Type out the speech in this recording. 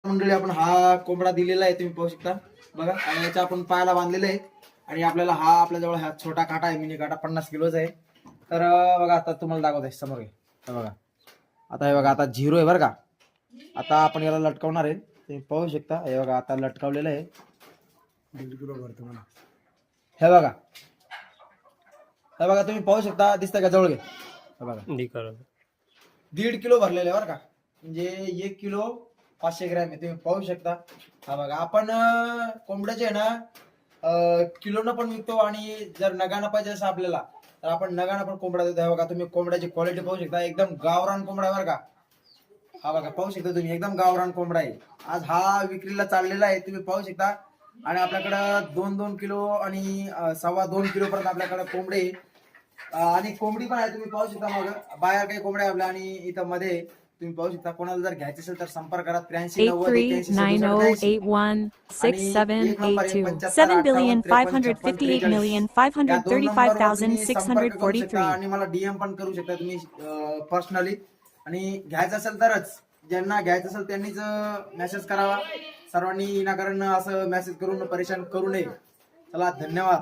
मंडळी आपण हा कोंबडा दिलेला आहे, तुम्ही पाहू शकता बघा. आणि याच्या आपण पायाला बांधलेलं आहे. आणि आपल्याला हा आपल्याजवळ हा छोटा काटा आहे, मिनी काटा 50 किलोचा आहे. तर बघा आता तुम्हाला दाखवत आहे समोर बघा. आता हे बघा, आता 0 आहे बरं का. आता आपण याला लटकवणार आहे, तुम्ही पाहू शकता. हे बघा आता लटकवलेलं आहे. 1.5 किलो भरतो मला. हे बघा, हे बघा तुम्ही पाहू शकता, दिसतंय का जवळ घे. हे बघा 1.5 किलो भरलेलं आहे बरं का. म्हणजे 1 किलो 500 ग्रॅम आहे, तुम्ही पाहू शकता. हा बघा, आपण कोंबड्याचे आहे ना किलोनं पण विकतो, आणि जर नगानं पाहिजे असं आपल्याला तर आपण नगानं पण कोंबडा देतो. हे बघा तुम्ही कोंबड्याची क्वालिटी पाहू शकता, एकदम गावरान कोंबडा आहे बरं का. हा बघा पाहू शकता तुम्ही, एकदम गावरान कोंबडा आहे. आज हा विक्रीला चाललेला आहे, तुम्ही पाहू शकता. आणि आपल्याकडं 2-2 किलो आणि 2.25 किलो पर्यंत आपल्याकडे कोंबडे आणि कोंबडी पण आहे, तुम्ही पाहू शकता. मग बाहेर काही कोंबड्या आपल्या, आणि इथं मध्ये तुम्ही पाहू शकता. कोणाला जर घ्यायचं असेल तर संपर्क करा. 839081678827,558,558,535,643. आणि मला डीएम पण करू शकता तुम्ही पर्सनली. आणि घ्यायचं असेल तरच, ज्यांना घ्यायचं असेल त्यांनीच मेसेज करावा. सर्वांनी विनाकारण असं मेसेज करून परेशान करू नये. चला, धन्यवाद.